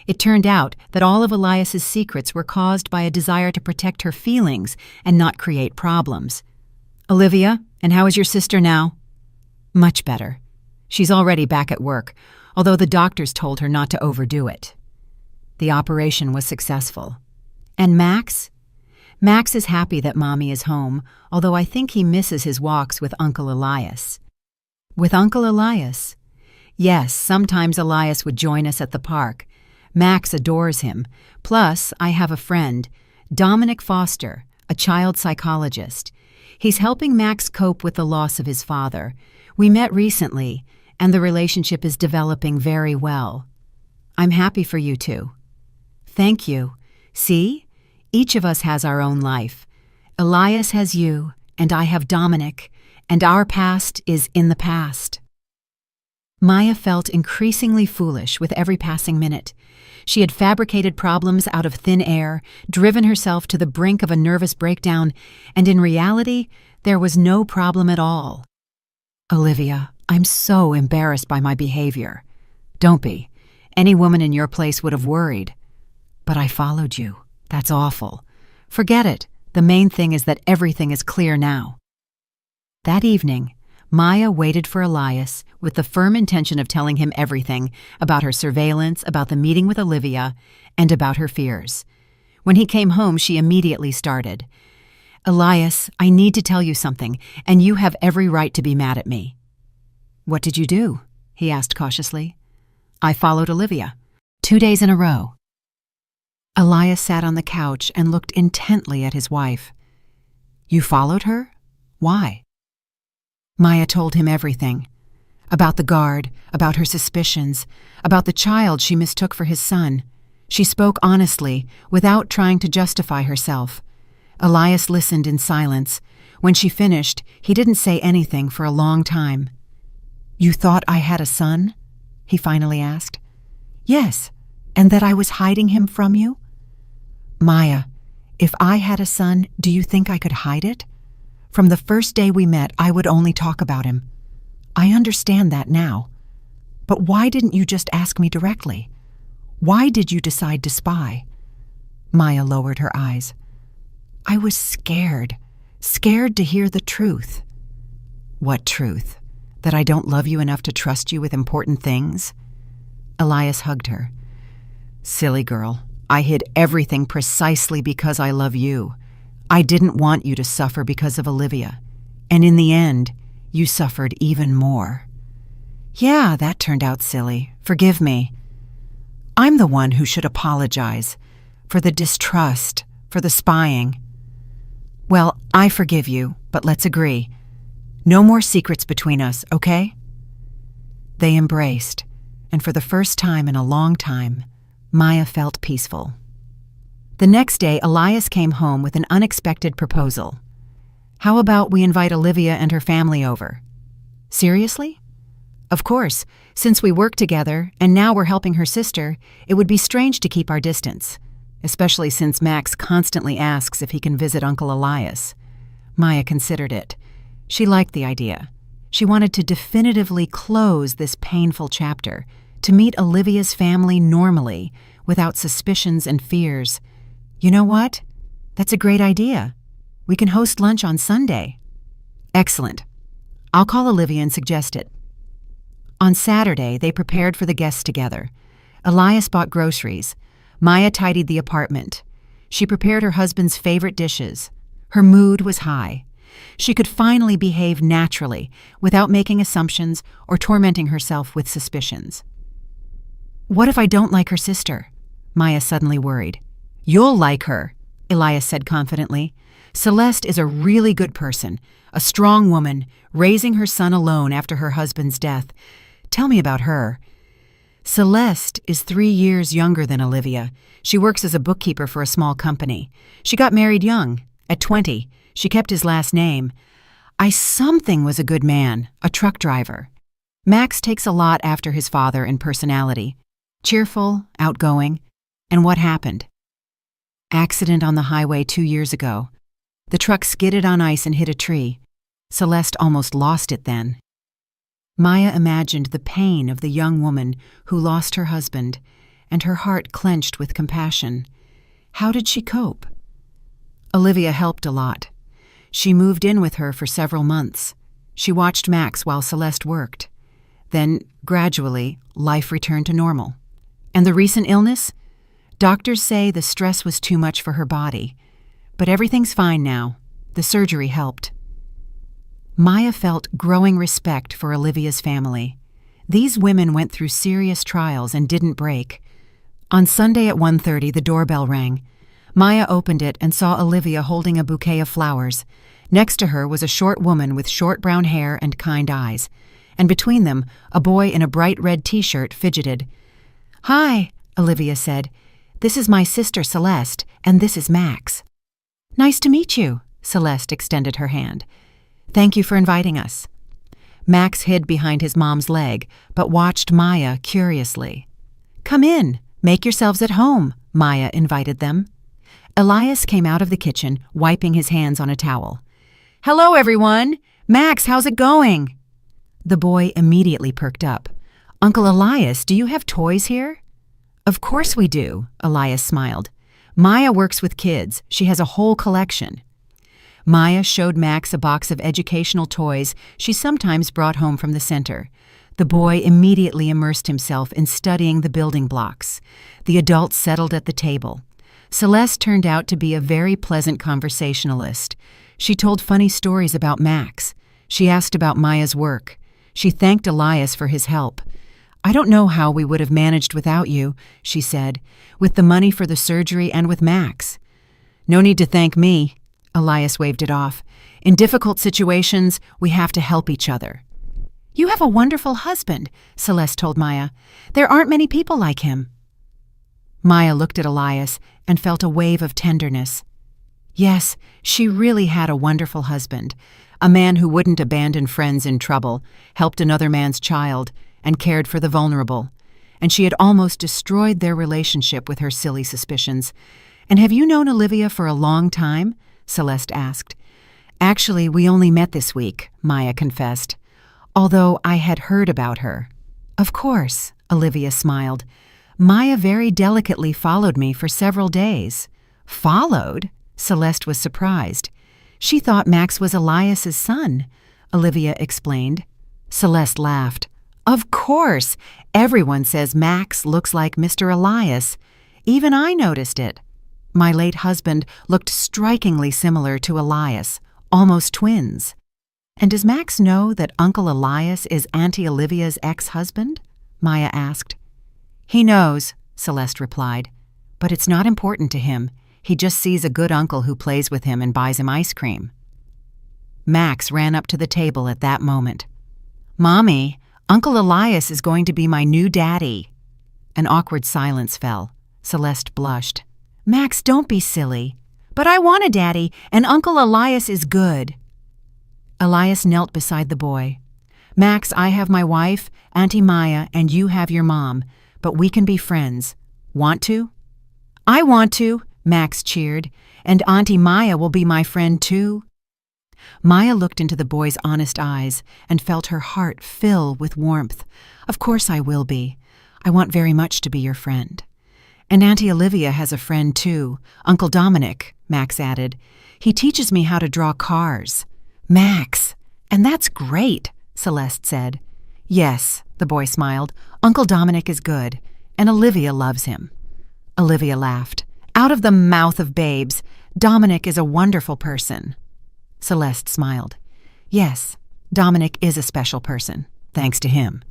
It turned out that all of Elias's secrets were caused by a desire to protect her feelings and not create problems. "Olivia, and how is your sister now?" "Much better. She's already back at work, although the doctors told her not to overdo it." The operation was successful. "And Max?" "Max is happy that Mommy is home, although I think he misses his walks with Uncle Elias." "With Uncle Elias?" "Yes, sometimes Elias would join us at the park. Max adores him. Plus, I have a friend, Dominic Foster, a child psychologist. He's helping Max cope with the loss of his father. We met recently, and the relationship is developing very well." "I'm happy for you two." "Thank you. See? Each of us has our own life. Elias has you, and I have Dominic, and our past is in the past." Maya felt increasingly foolish with every passing minute. She had fabricated problems out of thin air, driven herself to the brink of a nervous breakdown, and in reality, there was no problem at all. "Olivia, I'm so embarrassed by my behavior." "Don't be. Any woman in your place would have worried." "But I followed you. That's awful." "Forget it. The main thing is that everything is clear now." That evening, Maya waited for Elias with the firm intention of telling him everything about her surveillance, about the meeting with Olivia, and about her fears. When he came home, she immediately started. "Elias, I need to tell you something, and you have every right to be mad at me." "What did you do?" he asked cautiously. "I followed Olivia. 2 days in a row." Elias sat on the couch and looked intently at his wife. "You followed her? Why?" Maya told him everything. About the guard, about her suspicions, about the child she mistook for his son. She spoke honestly, without trying to justify herself. Elias listened in silence. When she finished, he didn't say anything for a long time. "You thought I had a son?" he finally asked. "Yes, and that I was hiding him from you?" "Maya, if I had a son, do you think I could hide it? From the first day we met, I would only talk about him. I understand that now. But why didn't you just ask me directly? Why did you decide to spy?" Maya lowered her eyes. "I was scared to hear the truth." "What truth? That I don't love you enough to trust you with important things?" Elias hugged her. "Silly girl, I hid everything precisely because I love you. I didn't want you to suffer because of Olivia. And in the end, you suffered even more." "Yeah, that turned out silly. Forgive me. I'm the one who should apologize for the distrust, for the spying." "Well, I forgive you, but let's agree. No more secrets between us, okay?" They embraced, and for the first time in a long time, Maya felt peaceful. The next day, Elias came home with an unexpected proposal. "How about we invite Olivia and her family over?" "Seriously?" "Of course. Since we work together, and now we're helping her sister, it would be strange to keep our distance, especially since Max constantly asks if he can visit Uncle Elias." Maya considered it. She liked the idea. She wanted to definitively close this painful chapter, to meet Olivia's family normally, without suspicions and fears. "You know what? That's a great idea. We can host lunch on Sunday." "Excellent. I'll call Olivia and suggest it." On Saturday, they prepared for the guests together. Elias bought groceries. Maya tidied the apartment. She prepared her husband's favorite dishes. Her mood was high. She could finally behave naturally, without making assumptions or tormenting herself with suspicions. "What if I don't like her sister?" Maya suddenly worried. "You'll like her," Elias said confidently. "Celeste is a really good person, a strong woman, raising her son alone after her husband's death. Tell me about her." "Celeste is 3 years younger than Olivia. She works as a bookkeeper for a small company. She got married young, at 20. She kept his last name. Something was a good man, a truck driver. Max takes a lot after his father in personality. Cheerful, outgoing. And what happened? Accident on the highway 2 years ago. The truck skidded on ice and hit a tree. Celeste almost lost it then. Maya imagined the pain of the young woman who lost her husband, and her heart clenched with compassion. How did she cope? Olivia helped a lot. She moved in with her for several months. She watched Max while Celeste worked. Then, gradually, life returned to normal. And the recent illness? Doctors say the stress was too much for her body. But everything's fine now. The surgery helped. Maya felt growing respect for Olivia's family. These women went through serious trials and didn't break. On Sunday at 1:30, the doorbell rang. Maya opened it and saw Olivia holding a bouquet of flowers. Next to her was a short woman with short brown hair and kind eyes. And between them, a boy in a bright red t-shirt fidgeted. "Hi," Olivia said. "This is my sister Celeste, and this is Max." "Nice to meet you," Celeste extended her hand. "Thank you for inviting us." Max hid behind his mom's leg, but watched Maya curiously. "Come in, make yourselves at home," Maya invited them. Elias came out of the kitchen, wiping his hands on a towel. "Hello, everyone! Max, how's it going?" The boy immediately perked up. "Uncle Elias, do you have toys here?" "Of course we do," Elias smiled. "Maya works with kids. She has a whole collection." Maya showed Max a box of educational toys she sometimes brought home from the center. The boy immediately immersed himself in studying the building blocks. The adults settled at the table. Celeste turned out to be a very pleasant conversationalist. She told funny stories about Max. She asked about Maya's work. She thanked Elias for his help. "I don't know how we would have managed without you," she said, "with the money for the surgery and with Max." "No need to thank me," Elias waved it off. "In difficult situations, we have to help each other." "You have a wonderful husband," Celeste told Maya. "There aren't many people like him." Maya looked at Elias and felt a wave of tenderness. Yes, she really had a wonderful husband, a man who wouldn't abandon friends in trouble, helped another man's child, and cared for the vulnerable. And she had almost destroyed their relationship with her silly suspicions. "And have you known Olivia for a long time?" Celeste asked. "Actually, we only met this week," Maya confessed, "although I had heard about her." "Of course," Olivia smiled. "Maya very delicately followed me for several days." "Followed?" Celeste was surprised. "She thought Max was Elias's son," Olivia explained. Celeste laughed. "Of course! Everyone says Max looks like Mr. Elias. Even I noticed it. My late husband looked strikingly similar to Elias, almost twins." "And does Max know that Uncle Elias is Auntie Olivia's ex-husband?" Maya asked. "He knows," Celeste replied, "but it's not important to him. He just sees a good uncle who plays with him and buys him ice cream." Max ran up to the table at that moment. "Mommy, Uncle Elias is going to be my new daddy." An awkward silence fell. Celeste blushed. "Max, don't be silly." "But I want a daddy, and Uncle Elias is good." Elias knelt beside the boy. "Max, I have my wife, Auntie Maya, and you have your mom, but we can be friends. Want to?" "I want to," Max cheered, "and Auntie Maya will be my friend too." Maya looked into the boy's honest eyes and felt her heart fill with warmth. "Of course I will be. I want very much to be your friend." "And Auntie Olivia has a friend too, Uncle Dominic," Max added. "He teaches me how to draw cars." "Max, and that's great," Celeste said. "Yes," the boy smiled. "Uncle Dominic is good, and Olivia loves him." Olivia laughed. "Out of the mouth of babes, Dominic is a wonderful person." Celeste smiled. "Yes, Dominic is a special person, thanks to him."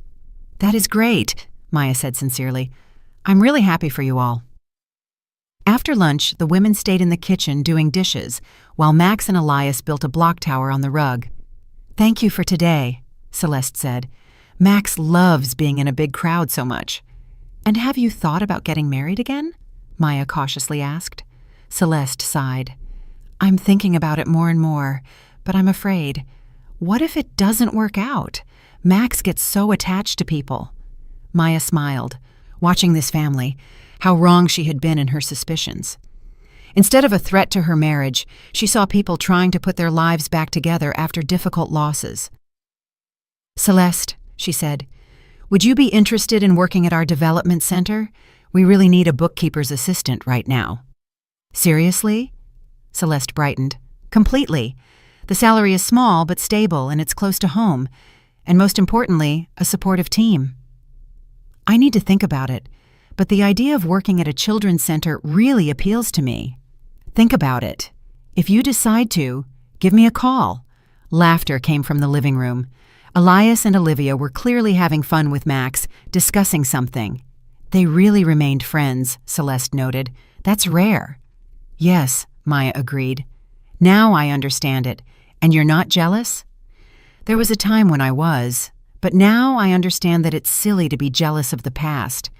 "That is great," Maya said sincerely. "I'm really happy for you all." After lunch, the women stayed in the kitchen doing dishes, while Max and Elias built a block tower on the rug. "Thank you for today," Celeste said. "Max loves being in a big crowd so much." "And have you thought about getting married again?" Maya cautiously asked. Celeste sighed. "I'm thinking about it more and more, but I'm afraid. What if it doesn't work out? Max gets so attached to people." Maya smiled, watching this family, how wrong she had been in her suspicions. Instead of a threat to her marriage, she saw people trying to put their lives back together after difficult losses. "Celeste," she said, "would you be interested in working at our development center? We really need a bookkeeper's assistant right now." "Seriously?" Celeste brightened. "Completely. The salary is small but stable, and it's close to home. And most importantly, a supportive team." "I need to think about it, but the idea of working at a children's center really appeals to me." "Think about it. If you decide to, give me a call." Laughter came from the living room. Elias and Olivia were clearly having fun with Max, discussing something. They really remained friends, Celeste noted. "That's rare." "Yes," Maya agreed. "Now I understand it. And you're not jealous?" "There was a time when I was, but now I understand that it's silly to be jealous of the past.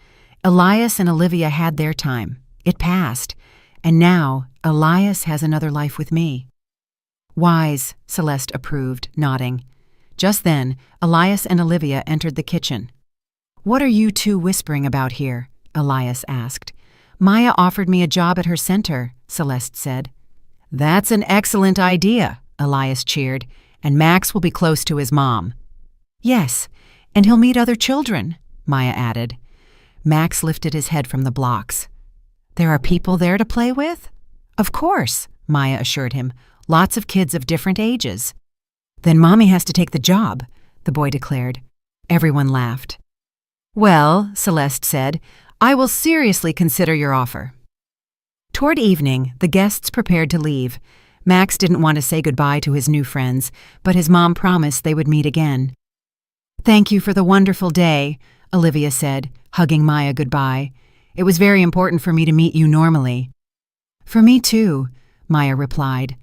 Elias and Olivia had their time. It passed. And now Elias has another life with me." "Wise," Celeste approved, nodding. Just then, Elias and Olivia entered the kitchen. "What are you two whispering about here?" Elias asked. "Maya offered me a job at her center," Celeste said. "That's an excellent idea," Elias cheered, "and Max will be close to his mom." "Yes, and he'll meet other children," Maya added. Max lifted his head from the blocks. "There are people there to play with?" "Of course," Maya assured him. "Lots of kids of different ages." "Then Mommy has to take the job," the boy declared. Everyone laughed. "Well," Celeste said, "I will seriously consider your offer." Toward evening, the guests prepared to leave. Max didn't want to say goodbye to his new friends, but his mom promised they would meet again. "Thank you for the wonderful day," Olivia said, hugging Maya goodbye. "It was very important for me to meet you normally." "For me too," Maya replied.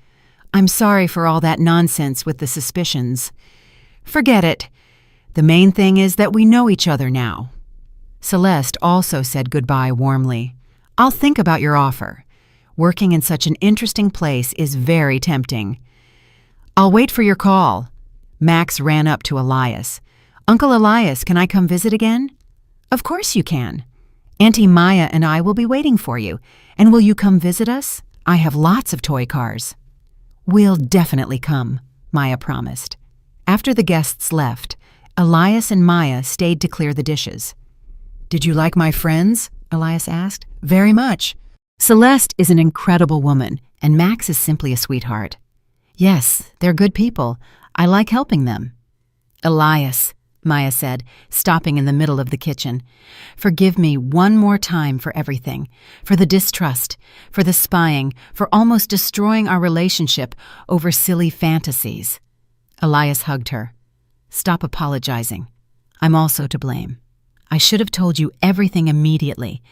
"I'm sorry for all that nonsense with the suspicions." "Forget it. The main thing is that we know each other now." Celeste also said goodbye warmly. "I'll think about your offer. Working in such an interesting place is very tempting." "I'll wait for your call." Max ran up to Elias. "Uncle Elias, can I come visit again?" "Of course you can. Auntie Maya and I will be waiting for you. And will you come visit us? I have lots of toy cars." "We'll definitely come," Maya promised. After the guests left, Elias and Maya stayed to clear the dishes. "Did you like my friends?" Elias asked. "Very much. Celeste is an incredible woman, and Max is simply a sweetheart." "Yes, they're good people. I like helping them." "Elias," Maya said, stopping in the middle of the kitchen, "forgive me one more time for everything, for the distrust, for the spying, for almost destroying our relationship over silly fantasies." Elias hugged her. "Stop apologizing. I'm also to blame. I should have told you everything immediately.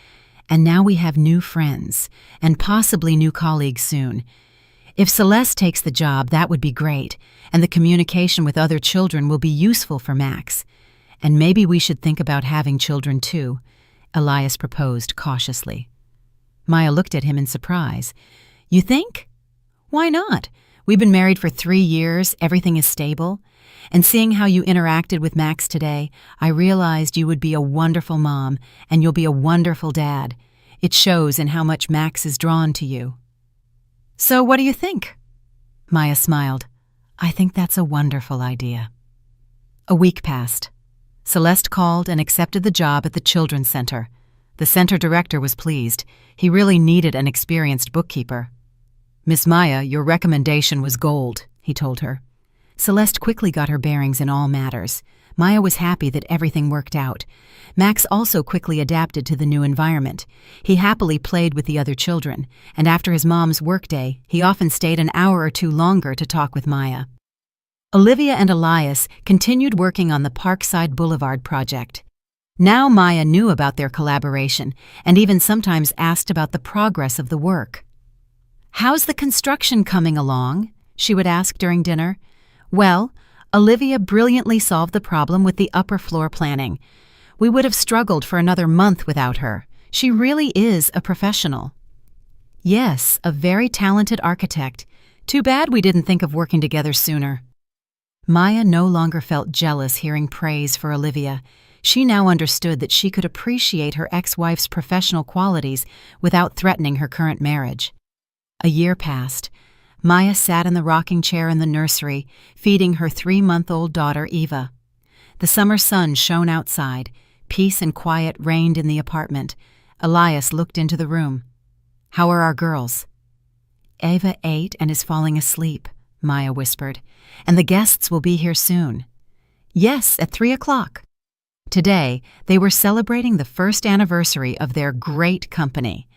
And now we have new friends, and possibly new colleagues soon. If Celeste takes the job, that would be great, and the communication with other children will be useful for Max. And maybe we should think about having children too," Elias proposed cautiously. Maya looked at him in surprise. "You think? Why not? We've been married for 3 years, everything is stable. And seeing how you interacted with Max today, I realized you would be a wonderful mom, and you'll be a wonderful dad. It shows in how much Max is drawn to you." "So what do you think?" Maya smiled. "I think that's a wonderful idea." A week passed. Celeste called and accepted the job at the children's center. The center director was pleased. He really needed an experienced bookkeeper. "Miss Maya, your recommendation was gold," he told her. Celeste quickly got her bearings in all matters. Maya was happy that everything worked out. Max also quickly adapted to the new environment. He happily played with the other children, and after his mom's workday, he often stayed an hour or two longer to talk with Maya. Olivia and Elias continued working on the Parkside Boulevard project. Now Maya knew about their collaboration and even sometimes asked about the progress of the work. "How's the construction coming along?" she would ask during dinner. "Well, Olivia brilliantly solved the problem with the upper floor planning. We would have struggled for another month without her. She really is a professional." "Yes, a very talented architect. Too bad we didn't think of working together sooner." Maya no longer felt jealous hearing praise for Olivia. She now understood that she could appreciate her ex-wife's professional qualities without threatening her current marriage. A year passed. Maya sat in the rocking chair in the nursery, feeding her 3-month-old daughter Eva. The summer sun shone outside. Peace and quiet reigned in the apartment. Elias looked into the room. "How are our girls?" "Eva ate and is falling asleep," Maya whispered. "And the guests will be here soon." "Yes, at 3 o'clock. Today, they were celebrating the first anniversary of their great company.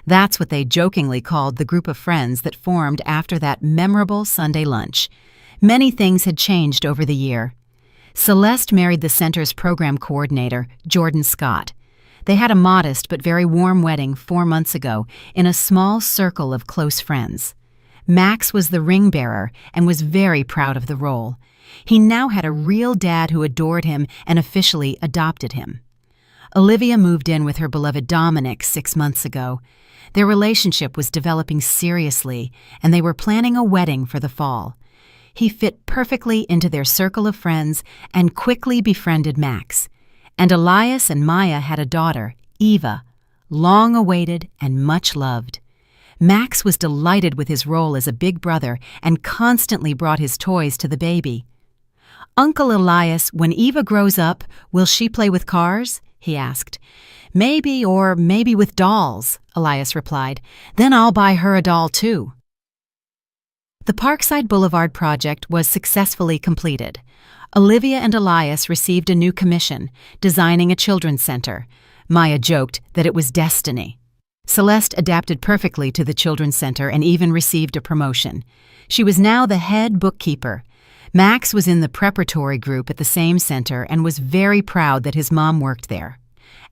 That's what they jokingly called the group of friends that formed after that memorable Sunday lunch. Many things had changed over the year. Celeste married the center's program coordinator, Jordan Scott. They had a modest but very warm wedding 4 months ago in a small circle of close friends. Max was the ring bearer and was very proud of the role. He now had a real dad who adored him and officially adopted him. Olivia moved in with her beloved Dominic 6 months ago. Their relationship was developing seriously, and they were planning a wedding for the fall. He fit perfectly into their circle of friends and quickly befriended Max. And Elias and Maya had a daughter, Eva, long awaited and much loved. Max was delighted with his role as a big brother and constantly brought his toys to the baby. "Uncle Elias, when Eva grows up, will she play with cars?" he asked. "Maybe, or maybe with dolls," Elias replied. "Then I'll buy her a doll too." The Parkside Boulevard project was successfully completed. Olivia and Elias received a new commission, designing a children's center. Maya joked that it was destiny. Celeste adapted perfectly to the children's center and even received a promotion. She was now the head bookkeeper. Max was in the preparatory group at the same center and was very proud that his mom worked there.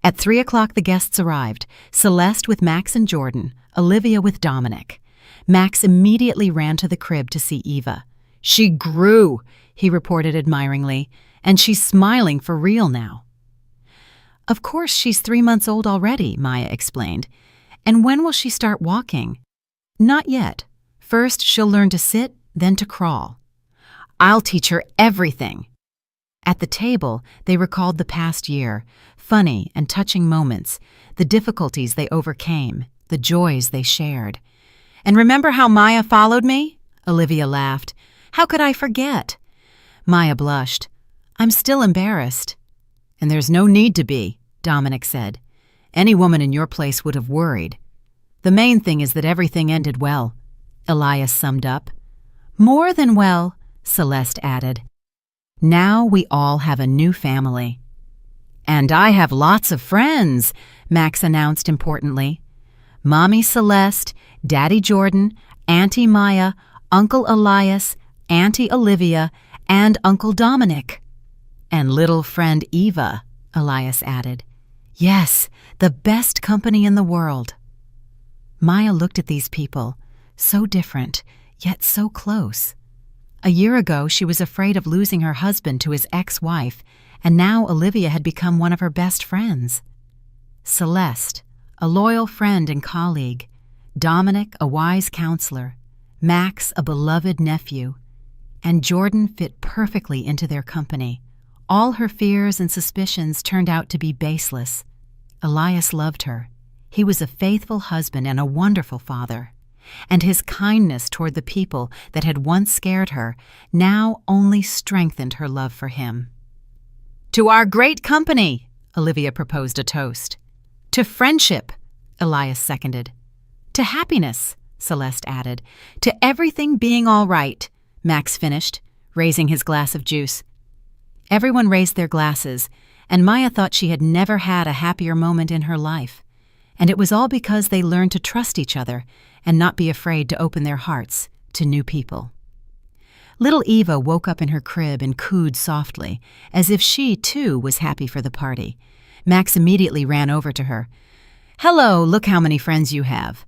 At 3 o'clock the guests arrived, Celeste with Max and Jordan, Olivia with Dominic. Max immediately ran to the crib to see Eva. "She grew," he reported admiringly, "and she's smiling for real now." "Of course she's 3 months old already," Maya explained. "And when will she start walking?" "Not yet. First she'll learn to sit, then to crawl." "I'll teach her everything." At the table, they recalled the past year, funny and touching moments, the difficulties they overcame, the joys they shared. "And remember how Maya followed me?" Olivia laughed. "How could I forget?" Maya blushed. "I'm still embarrassed." "And there's no need to be," Dominic said. "Any woman in your place would have worried. The main thing is that everything ended well," Elias summed up. "More than well," Celeste added. "Now we all have a new family." "And I have lots of friends," Max announced importantly. "Mommy Celeste, Daddy Jordan, Auntie Maya, Uncle Elias, Auntie Olivia, and Uncle Dominic." "And little friend Eva," Elias added. "Yes, the best company in the world." Maya looked at these people, so different, yet so close. A year ago, she was afraid of losing her husband to his ex-wife, and now Olivia had become one of her best friends. Celeste, a loyal friend and colleague. Dominic, a wise counselor. Max, a beloved nephew. And Jordan fit perfectly into their company. All her fears and suspicions turned out to be baseless. Elias loved her. He was a faithful husband and a wonderful father. And his kindness toward the people that had once scared her now only strengthened her love for him. "To our great company," Olivia proposed a toast. "To friendship," Elias seconded. "To happiness," Celeste added. "To everything being all right," Max finished, raising his glass of juice. Everyone raised their glasses, and Maya thought she had never had a happier moment in her life. And it was all because they learned to trust each other and not be afraid to open their hearts to new people. Little Eva woke up in her crib and cooed softly, as if she, too, was happy for the party. Max immediately ran over to her. "Hello, look how many friends you have."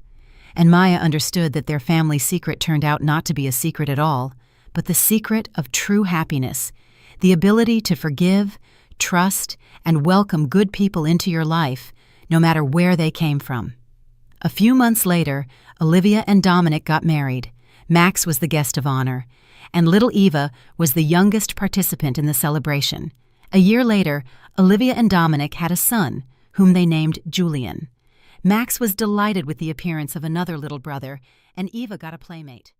And Maya understood that their family secret turned out not to be a secret at all, but the secret of true happiness, the ability to forgive, trust, and welcome good people into your life, no matter where they came from. A few months later, Olivia and Dominic got married. Max was the guest of honor, and little Eva was the youngest participant in the celebration. A year later, Olivia and Dominic had a son, whom they named Julian. Max was delighted with the appearance of another little brother, and Eva got a playmate.